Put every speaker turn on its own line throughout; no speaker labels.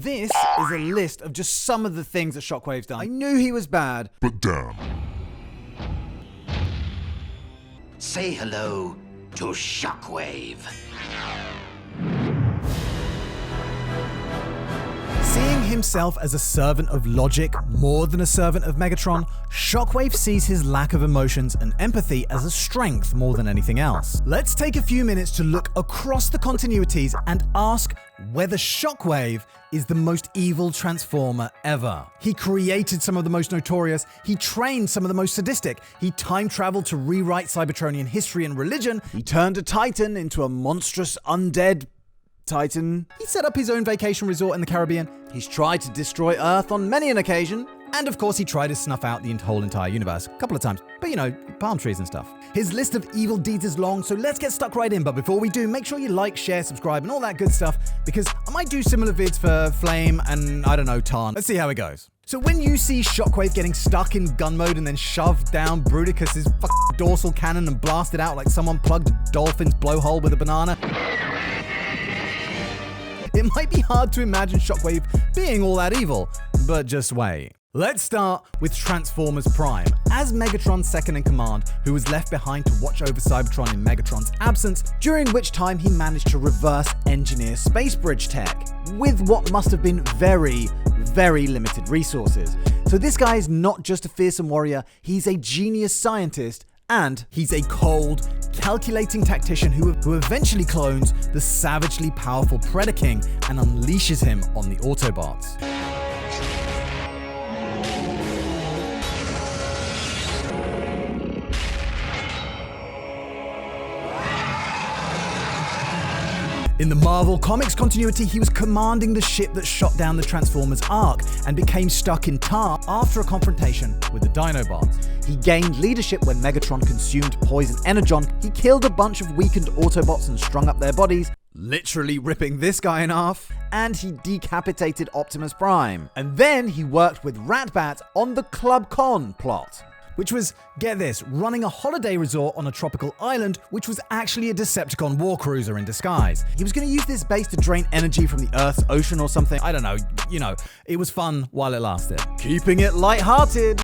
This is a list of just some of the things that Shockwave's done. I knew he was bad,
but damn.
Say hello to Shockwave.
Seeing himself as a servant of logic more than a servant of Megatron, Shockwave sees his lack of emotions and empathy as a strength more than anything else. Let's take a few minutes to look across the continuities and ask whether Shockwave is the most evil transformer ever. He created some of the most notorious, he trained some of the most sadistic, he time traveled to rewrite Cybertronian history and religion, he turned a Titan into a monstrous undead Titan. He set up his own vacation resort in the Caribbean. He's tried to destroy Earth on many an occasion. And of course, he tried to snuff out the whole entire universe a couple of times. But you know, palm trees and stuff. His list of evil deeds is long, so let's get stuck right in. But before we do, make sure you like, share, subscribe, and all that good stuff, because I might do similar vids for Flame and, I don't know, Tarn. Let's see how it goes. So when you see Shockwave getting stuck in gun mode and then shoved down Bruticus's dorsal cannon and blasted out like someone plugged a dolphin's blowhole with a banana, it might be hard to imagine Shockwave being all that evil, but just wait. Let's start with Transformers Prime, as Megatron's second in command, who was left behind to watch over Cybertron in Megatron's absence, during which time he managed to reverse engineer space bridge tech, with what must have been very, very limited resources. So this guy is not just a fearsome warrior, he's a genius scientist, and he's a cold, calculating tactician who eventually clones the savagely powerful Predaking and unleashes him on the Autobots. In the Marvel Comics continuity, he was commanding the ship that shot down the Transformers Ark and became stuck in tar after a confrontation with the Dinobots. He gained leadership when Megatron consumed Poison Energon. He killed a bunch of weakened Autobots and strung up their bodies, literally ripping this guy in half, and he decapitated Optimus Prime. And then he worked with Ratbat on the Club Con plot, which was, get this, running a holiday resort on a tropical island, which was actually a Decepticon war cruiser in disguise. He was going to use this base to drain energy from the Earth's ocean or something. I don't know, you know, it was fun while it lasted. Keeping it lighthearted.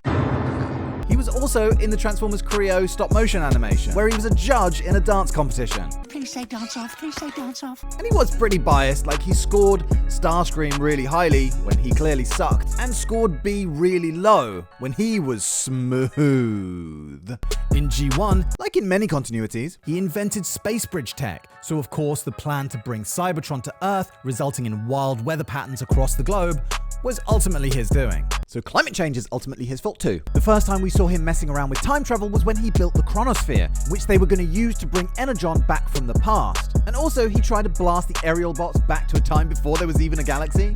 He was also in the Transformers Creo stop-motion animation, where he was a judge in a dance competition.
Please say dance off, please say dance off.
And he was pretty biased, like he scored Starscream really highly when he clearly sucked, and scored B really low when he was smooth. In G1, like in many continuities, he invented space bridge tech, so of course the plan to bring Cybertron to Earth, resulting in wild weather patterns across the globe, was ultimately his doing. So climate change is ultimately his fault too. The first time we saw him messing around with time travel was when he built the Chronosphere, which they were going to use to bring Energon back from the past. And also he tried to blast the aerial bots back to a time before there was even a galaxy.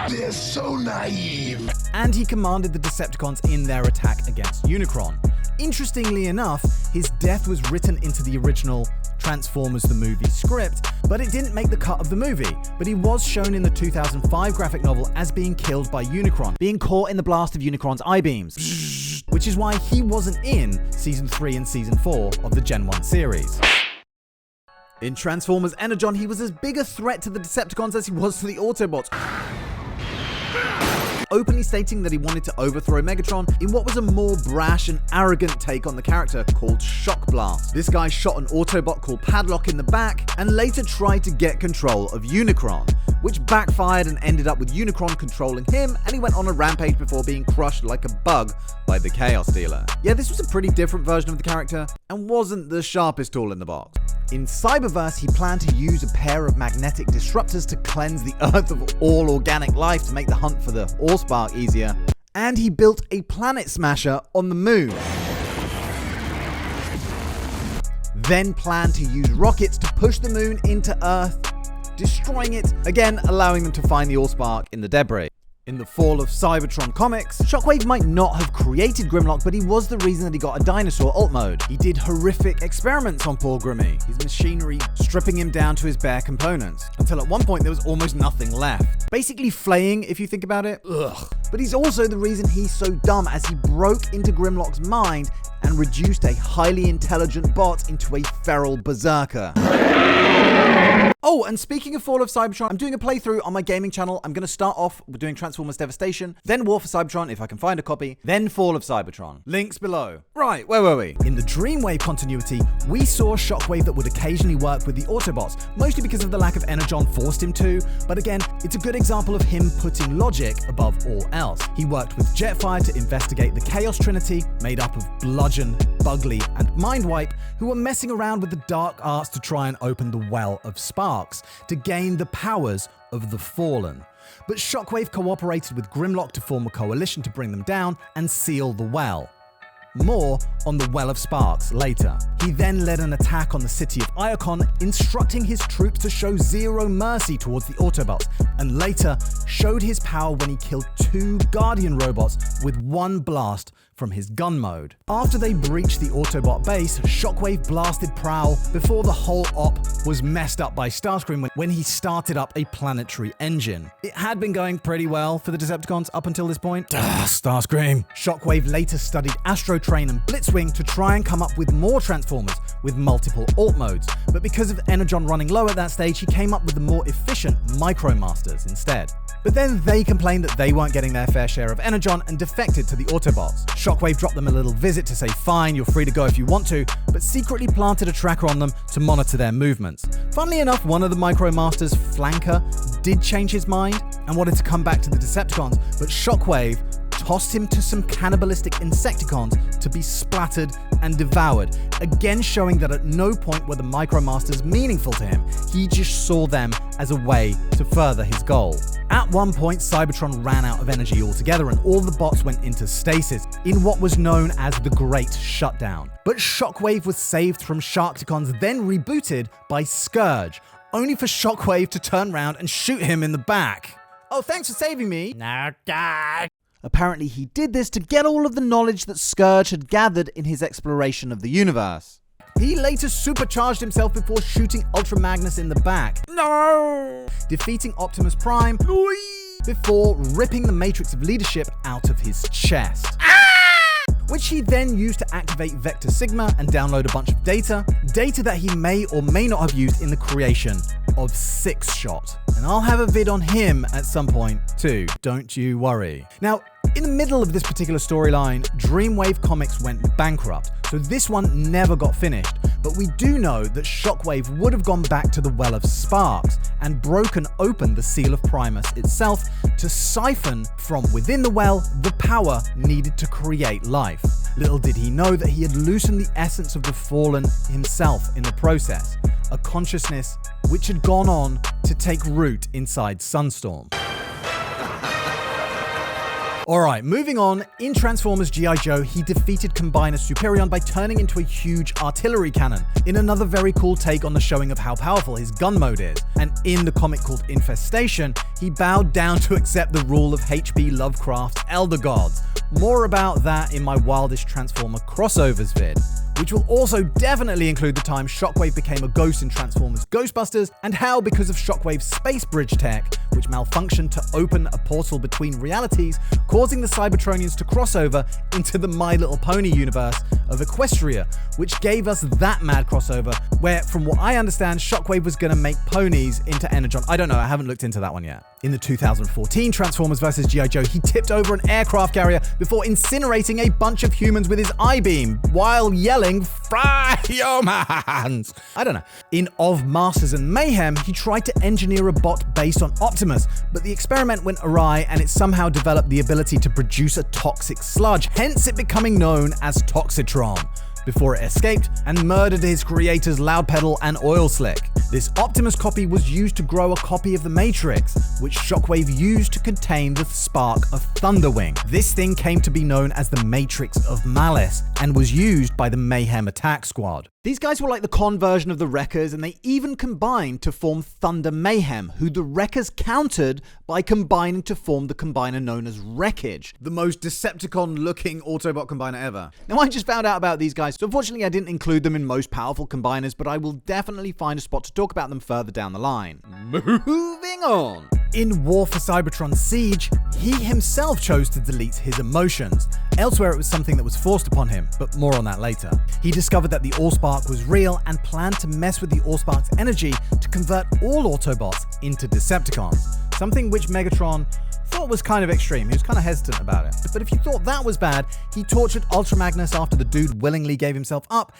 They're so naive.
And he commanded the Decepticons in their attack against Unicron. Interestingly enough, his death was written into the original Transformers the movie script, but it didn't make the cut of the movie. But he was shown in the 2005 graphic novel as being killed by Unicron, being caught in the blast of Unicron's I-beams, which is why he wasn't in Season 3 and Season 4 of the Gen 1 series. In Transformers Energon, he was as big a threat to the Decepticons as he was to the Autobots, openly stating that he wanted to overthrow Megatron in what was a more brash and arrogant take on the character called Shock Blast. This guy shot an Autobot called Padlock in the back and later tried to get control of Unicron, which backfired and ended up with Unicron controlling him, and he went on a rampage before being crushed like a bug by the Chaos Dealer. Yeah, this was a pretty different version of the character and wasn't the sharpest tool in the box. In Cyberverse, he planned to use a pair of magnetic disruptors to cleanse the Earth of all organic life to make the hunt for the Allspark easier. And he built a planet smasher on the moon. Then planned to use rockets to push the moon into Earth, destroying it, again allowing them to find the Allspark in the debris. In the Fall of Cybertron comics, Shockwave might not have created Grimlock, but he was the reason that he got a dinosaur alt mode. He did horrific experiments on poor Grimmy, his machinery stripping him down to his bare components, until at one point there was almost nothing left. Basically flaying, if you think about it. Ugh. But he's also the reason he's so dumb, as he broke into Grimlock's mind and reduced a highly intelligent bot into a feral berserker. Oh, and speaking of Fall of Cybertron, I'm doing a playthrough on my gaming channel. I'm going to start off with doing Transformers Devastation, then War for Cybertron if I can find a copy, then Fall of Cybertron. Links below. Right, where were we? In the Dreamwave continuity, we saw a Shockwave that would occasionally work with the Autobots, mostly because of the lack of Energon forced him to, but again, it's a good example of him putting logic above all else. He worked with Jetfire to investigate the Chaos Trinity, made up of Bludgeon, Bugly, and Mindwipe, who were messing around with the dark arts to try and open the Well of Sparks to gain the powers of the Fallen. But Shockwave cooperated with Grimlock to form a coalition to bring them down and seal the well. More on the Well of Sparks later. He then led an attack on the city of Iacon, instructing his troops to show zero mercy towards the Autobots, and later showed his power when he killed 2 Guardian robots with 1 blast from his gun mode. After they breached the Autobot base, Shockwave blasted Prowl before the whole op was messed up by Starscream when he started up a planetary engine. It had been going pretty well for the Decepticons up until this point. Starscream! Shockwave later studied Astro Train and Blitzwing to try and come up with more Transformers with multiple alt modes, but because of Energon running low at that stage, he came up with the more efficient Micromasters instead. But then they complained that they weren't getting their fair share of Energon and defected to the Autobots. Shockwave dropped them a little visit to say, fine, you're free to go if you want to, but secretly planted a tracker on them to monitor their movements. Funnily enough, one of the Micromasters, Flanker, did change his mind and wanted to come back to the Decepticons, but Shockwave tossed him to some cannibalistic Insecticons to be splattered and devoured, again showing that at no point were the Micromasters meaningful to him. He just saw them as a way to further his goal. At one point, Cybertron ran out of energy altogether and all the bots went into stasis in what was known as the Great Shutdown. But Shockwave was saved from Sharkticons, then rebooted by Scourge, only for Shockwave to turn around and shoot him in the back. Oh, thanks for saving me. Now die. Apparently he did this to get all of the knowledge that Scourge had gathered in his exploration of the universe. He later supercharged himself before shooting Ultra Magnus in the back. No! Defeating Optimus Prime before ripping the Matrix of Leadership out of his chest. Which he then used to activate Vector Sigma and download a bunch of data that he may or may not have used in the creation of Six-Shot. And I'll have a vid on him at some point too, don't you worry. Now, in the middle of this particular storyline, Dreamwave Comics went bankrupt, so this one never got finished, but we do know that Shockwave would have gone back to the Well of Sparks and broken open the Seal of Primus itself to siphon from within the well the power needed to create life. Little did he know that he had loosened the essence of the Fallen himself in the process, a consciousness which had gone on to take root inside Sunstorm. Alright, moving on, in Transformers G.I. Joe, he defeated Combiner Superion by turning into a huge artillery cannon, in another very cool take on the showing of how powerful his gun mode is. And in the comic called Infestation, he bowed down to accept the rule of H.P. Lovecraft's Elder Gods. More about that in my Wildest Transformer crossovers vid, which will also definitely include the time Shockwave became a ghost in Transformers Ghostbusters, and how, because of Shockwave's space bridge tech, which malfunctioned to open a portal between realities, causing the Cybertronians to cross over into the My Little Pony universe of Equestria, which gave us that mad crossover where, from what I understand, Shockwave was going to make ponies into Energon. I don't know, I haven't looked into that one yet. In the 2014 Transformers vs. G.I. Joe, he tipped over an aircraft carrier before incinerating a bunch of humans with his I-beam while yelling, "Fry humans!" I don't know. In Of Masters and Mayhem, he tried to engineer a bot based on Optimus, but the experiment went awry and it somehow developed the ability to produce a toxic sludge, hence it becoming known as Toxitron, before it escaped and murdered his creators Loud Pedal and Oil Slick. This Optimus copy was used to grow a copy of the Matrix, which Shockwave used to contain the spark of Thunderwing. This thing came to be known as the Matrix of Malice and was used by the Mayhem Attack Squad. These guys were like the con version of the Wreckers, and they even combined to form Thunder Mayhem, who the Wreckers countered by combining to form the combiner known as Wreckage, the most Decepticon-looking Autobot combiner ever. Now, I just found out about these guys, so unfortunately I didn't include them in most powerful combiners, but I will definitely find a spot to talk about them further down the line. Moving on. in War for Cybertron's siege, he himself chose to delete his emotions. Elsewhere it was something that was forced upon him, but more on that later. He discovered that the Allspark was real and planned to mess with the Allspark's energy to convert all Autobots into Decepticons, something which Megatron thought was kind of extreme. He was kind of hesitant about it. But if you thought that was bad, he tortured Ultra Magnus after the dude willingly gave himself up,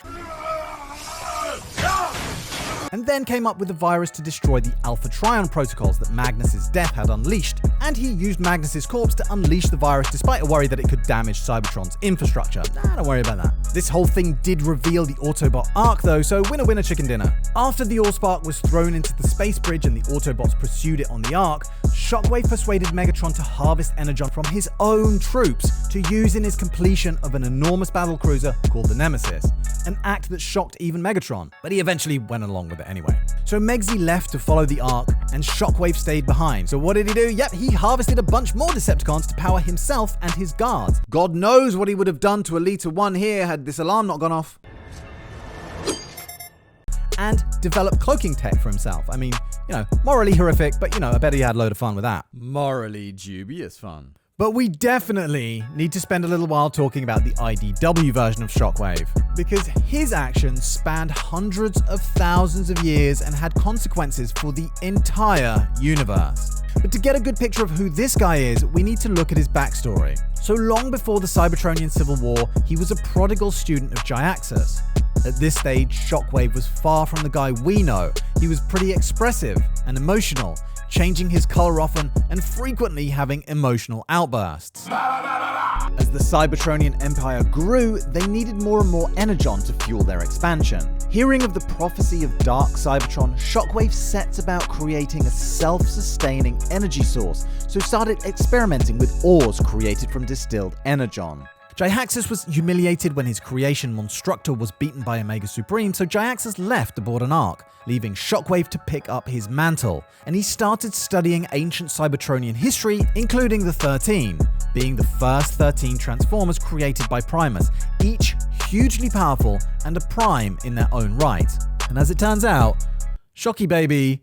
and then came up with a virus to destroy the Alpha Trion protocols that Magnus's death had unleashed. And he used Magnus's corpse to unleash the virus despite a worry that it could damage Cybertron's infrastructure. Nah, don't worry about that. This whole thing did reveal the Autobot arc though, so winner winner chicken dinner. After the Allspark was thrown into the space bridge and the Autobots pursued it on the arc, Shockwave persuaded Megatron to harvest energon from his own troops to use in his completion of an enormous battlecruiser called the Nemesis, an act that shocked even Megatron, but he eventually went along with it anyway. So Megsy left to follow the arc, and Shockwave stayed behind. So what did he do? Yep, he harvested a bunch more Decepticons to power himself and his guards. God knows what he would have done to Elita 1 here had this alarm not gone off. And developed cloaking tech for himself. I mean, morally horrific, but I bet he had a load of fun with that. Morally dubious fun. But we definitely need to spend a little while talking about the IDW version of Shockwave, because his actions spanned hundreds of thousands of years and had consequences for the entire universe. But to get a good picture of who this guy is, we need to look at his backstory. So long before the Cybertronian Civil War, he was a prodigal student of Jyaxus. At this stage, Shockwave was far from the guy we know. He was pretty expressive and emotional, changing his color often and frequently having emotional outbursts. As the Cybertronian Empire grew, they needed more and more energon to fuel their expansion. Hearing of the prophecy of Dark Cybertron, Shockwave sets about creating a self-sustaining energy source, so started experimenting with ores created from distilled energon. Jyaxus was humiliated when his creation Monstructor was beaten by Omega Supreme, so Jyaxus left aboard an ark, leaving Shockwave to pick up his mantle, and he started studying ancient Cybertronian history, including the 13, being the first 13 Transformers created by Primus, each hugely powerful and a prime in their own right. And as it turns out, Shocky Baby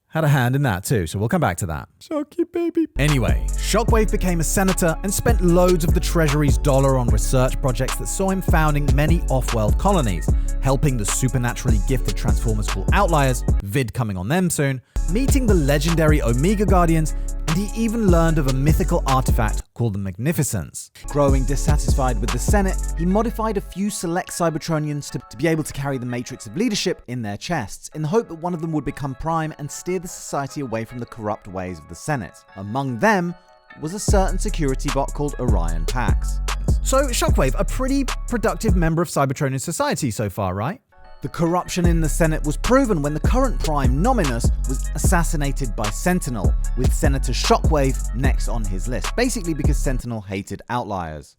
had a hand in that too, so we'll come back to that. Shocky Baby. Anyway, Shockwave became a senator and spent loads of the Treasury's dollar on research projects that saw him founding many off-world colonies, helping the supernaturally gifted Transformers called Outliers, vid coming on them soon, meeting the legendary Omega Guardians, and he even learned of a mythical artifact called the Magnificence. Growing dissatisfied with the Senate, he modified a few select Cybertronians to be able to carry the Matrix of Leadership in their chests, in the hope that one of them would become Prime and steer the society away from the corrupt ways of the Senate. Among them was a certain security bot called Orion Pax. So Shockwave, a pretty productive member of Cybertronian society so far, right? The corruption in the Senate was proven when the current Prime Nominus was assassinated by Sentinel, with Senator Shockwave next on his list, basically because Sentinel hated Outliers.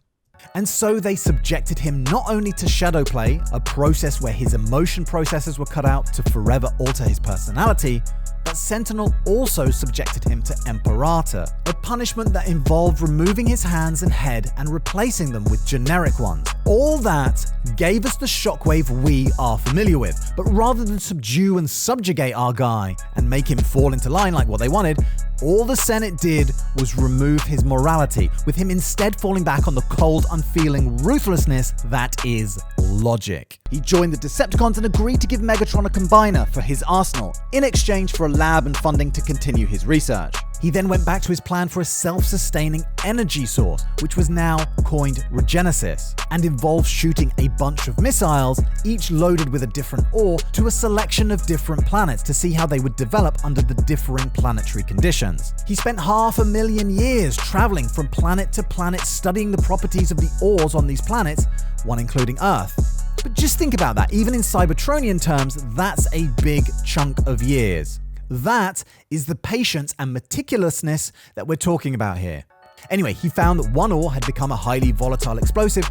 And so they subjected him not only to shadow play, a process where his emotion processors were cut out to forever alter his personality, but Sentinel also subjected him to Imperator, a punishment that involved removing his hands and head and replacing them with generic ones. All that gave us the Shockwave we are familiar with, but rather than subdue and subjugate our guy and make him fall into line like what they wanted, all the Senate did was remove his morality, with him instead falling back on the cold, unfeeling ruthlessness that is logic. He joined the Decepticons and agreed to give Megatron a combiner for his arsenal, in exchange for a lab and funding to continue his research. He then went back to his plan for a self-sustaining energy source, which was now coined Regenesis, and involved shooting a bunch of missiles, each loaded with a different ore, to a selection of different planets to see how they would develop under the differing planetary conditions. He spent 500,000 years traveling from planet to planet studying the properties of the ores on these planets, one including Earth. But just think about that, even in Cybertronian terms, that's a big chunk of years. That is the patience and meticulousness that we're talking about here. Anyway, he found that one ore had become a highly volatile explosive,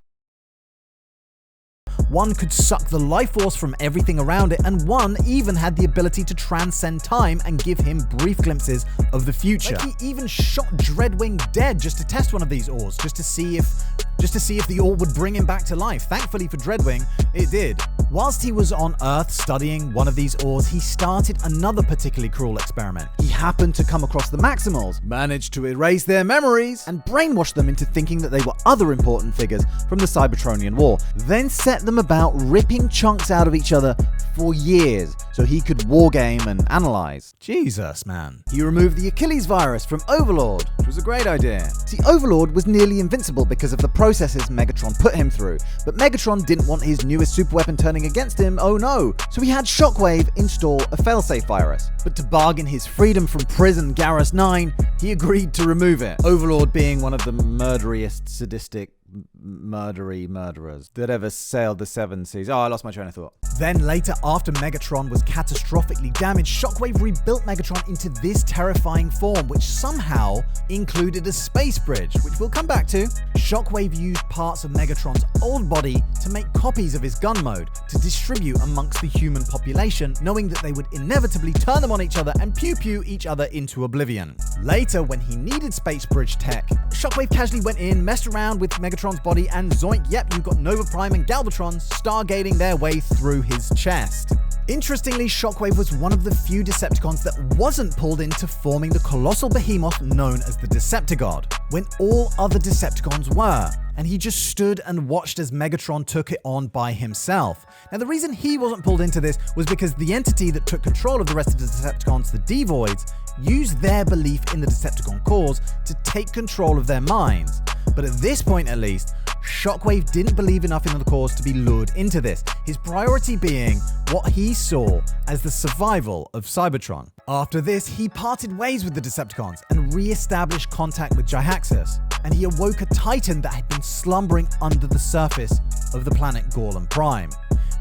one could suck the life force from everything around it, and one even had the ability to transcend time and give him brief glimpses of the future. Like he even shot Dreadwing dead just to test one of these ores, just to see if the ore would bring him back to life. Thankfully for Dreadwing, it did. Whilst he was on Earth studying one of these ores, he started another particularly cruel experiment. He happened to come across the Maximals, managed to erase their memories, and brainwash them into thinking that they were other important figures from the Cybertronian War, then set them about ripping chunks out of each other for years so he could wargame and analyze. Jesus, man. He removed the Achilles virus from Overlord, which was a great idea. See, Overlord was nearly invincible because of the processes Megatron put him through, but Megatron didn't want his newest superweapon turning against him, oh no. So he had Shockwave install a failsafe virus. But to bargain his freedom from prison Garrus 9, he agreed to remove it. Overlord being one of the murderiest, sadistic, murderers that ever sailed the seven seas. Oh, I lost my train of thought. Then later, after Megatron was catastrophically damaged, Shockwave rebuilt Megatron into this terrifying form, which somehow included a space bridge, which we'll come back to. Shockwave used parts of Megatron's old body to make copies of his gun mode to distribute amongst the human population, knowing that they would inevitably turn them on each other and pew-pew each other into oblivion. Later, when he needed space bridge tech, Shockwave casually went in, messed around with Megatron's body, and zoink, yep, you've got Nova Prime and Galvatron stargating their way through his chest. Interestingly, Shockwave was one of the few Decepticons that wasn't pulled into forming the colossal behemoth known as the Decepticon, when all other Decepticons were, and he just stood and watched as Megatron took it on by himself. Now, the reason he wasn't pulled into this was because the entity that took control of the rest of the Decepticons, the Devoids, used their belief in the Decepticon cause to take control of their minds. But at this point, at least, Shockwave didn't believe enough in the cause to be lured into this, his priority being what he saw as the survival of Cybertron. After this, he parted ways with the Decepticons and re-established contact with Jyaxus, and he awoke a Titan that had been slumbering under the surface of the planet Gorlem Prime.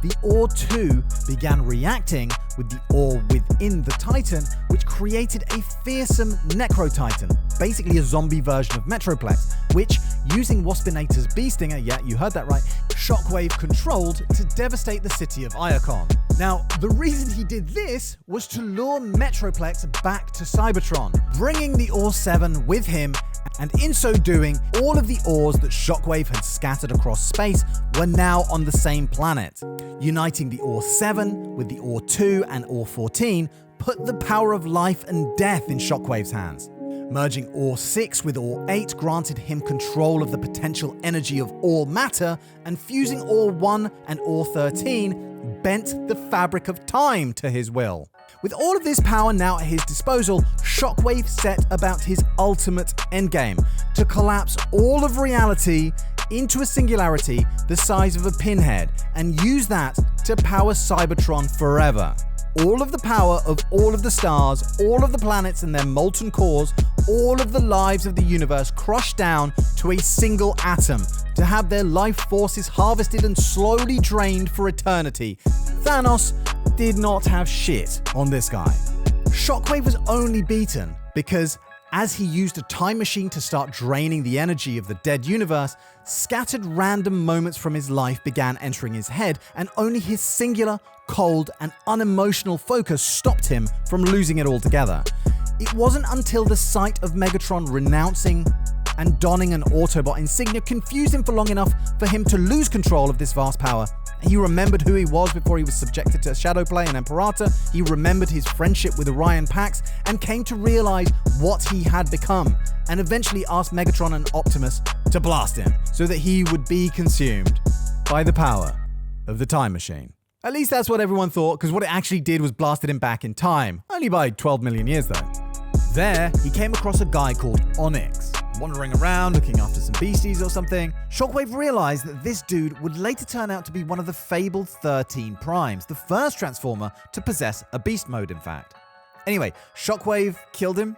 The Ore 2 began reacting with the ore within the Titan, which created a fearsome Necro-Titan, basically a zombie version of Metroplex, which, using Waspinator's Bee Stinger, yeah, you heard that right, Shockwave controlled to devastate the city of Iacon. Now, the reason he did this was to lure Metroplex back to Cybertron, bringing the Ore 7 with him, and in so doing, all of the ores that Shockwave had scattered across space were now on the same planet. Uniting the Ore 7 with the Ore 2 and Ore 14 put the power of life and death in Shockwave's hands. Merging Ore 6 with Ore 8 granted him control of the potential energy of all matter, and fusing Ore 1 and Ore 13 bent the fabric of time to his will. With all of this power now at his disposal, Shockwave set about his ultimate endgame, to collapse all of reality into a singularity the size of a pinhead, and use that to power Cybertron forever. All of the power of all of the stars, all of the planets and their molten cores, all of the lives of the universe crushed down to a single atom, to have their life forces harvested and slowly drained for eternity. Thanos did not have shit on this guy. Shockwave was only beaten because, as he used a time machine to start draining the energy of the dead universe, scattered random moments from his life began entering his head, and only his singular, cold, and unemotional focus stopped him from losing it altogether. It wasn't until the sight of Megatron renouncing and donning an Autobot insignia confused him for long enough for him to lose control of this vast power. He remembered who he was before he was subjected to Shadowplay and Imperator. He remembered his friendship with Orion Pax and came to realize what he had become, and eventually asked Megatron and Optimus to blast him so that he would be consumed by the power of the time machine. At least that's what everyone thought, because what it actually did was blasted him back in time, only by 12 million years though. There, he came across a guy called Onyx, wandering around looking after some beasties or something. Shockwave realized that this dude would later turn out to be one of the fabled 13 Primes, the first Transformer to possess a beast mode, in fact. Anyway, Shockwave killed him,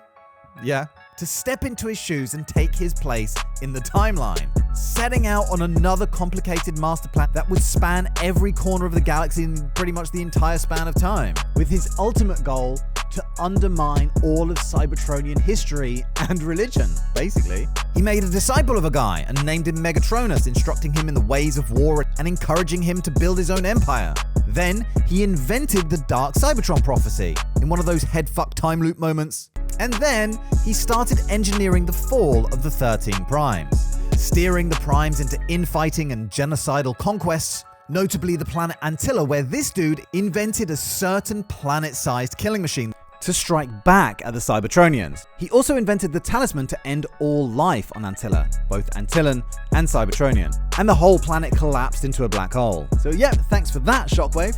yeah, to step into his shoes and take his place in the timeline, setting out on another complicated master plan that would span every corner of the galaxy and pretty much the entire span of time, with his ultimate goal to undermine all of Cybertronian history and religion, basically. He made a disciple of a guy and named him Megatronus, instructing him in the ways of war and encouraging him to build his own empire. Then, he invented the Dark Cybertron prophecy in one of those headfuck time loop moments. And then, he started engineering the fall of the 13 Primes, steering the Primes into infighting and genocidal conquests, Notably the planet Antilla, where this dude invented a certain planet-sized killing machine to strike back at the Cybertronians. He also invented the talisman to end all life on Antilla, both Antillan and Cybertronian, and the whole planet collapsed into a black hole. So yeah, thanks for that, Shockwave.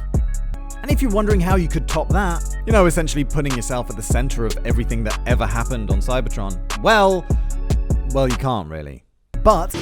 And if you're wondering how you could top that, essentially putting yourself at the center of everything that ever happened on Cybertron, well, you can't really. But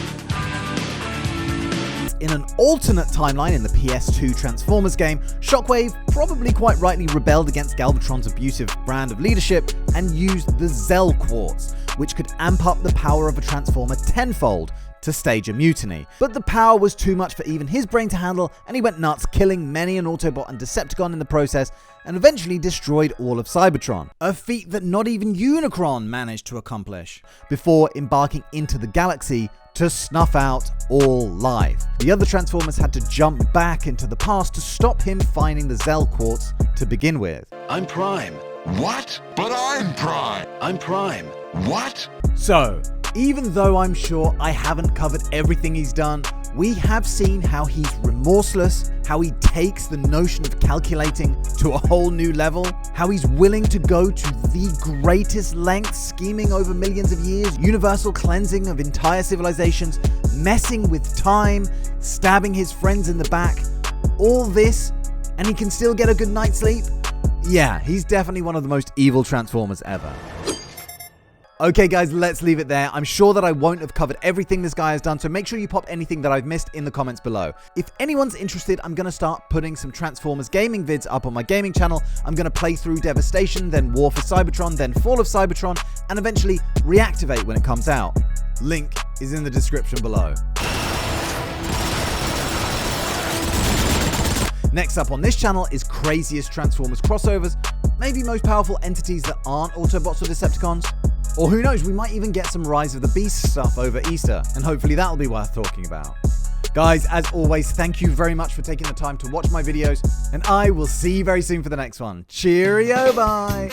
in an alternate timeline in the PS2 Transformers game, Shockwave probably quite rightly rebelled against Galvatron's abusive brand of leadership and used the Zell Quartz, which could amp up the power of a Transformer tenfold to stage a mutiny. But the power was too much for even his brain to handle, and he went nuts, killing many an Autobot and Decepticon in the process, and eventually destroyed all of Cybertron. A feat that not even Unicron managed to accomplish, before embarking into the galaxy to snuff out all life. The other Transformers had to jump back into the past to stop him finding the Zell Quartz to begin with.
I'm Prime.
What? But I'm Prime.
I'm Prime.
What?
So, even though I'm sure I haven't covered everything he's done, we have seen how he's remorseless, how he takes the notion of calculating to a whole new level, how he's willing to go to the greatest lengths, scheming over millions of years, universal cleansing of entire civilizations, messing with time, stabbing his friends in the back. All this, and he can still get a good night's sleep? Yeah, he's definitely one of the most evil Transformers ever. Okay guys, let's leave it there. I'm sure that I won't have covered everything this guy has done, so make sure you pop anything that I've missed in the comments below. If anyone's interested, I'm going to start putting some Transformers gaming vids up on my gaming channel. I'm going to play through Devastation, then War for Cybertron, then Fall of Cybertron, and eventually Reactivate when it comes out. Link is in the description below. Next up on this channel is craziest Transformers crossovers, maybe most powerful entities that aren't Autobots or Decepticons. Or who knows, we might even get some Rise of the Beast stuff over Easter, and hopefully that'll be worth talking about. Guys, as always, thank you very much for taking the time to watch my videos, and I will see you very soon for the next one. Cheerio, bye!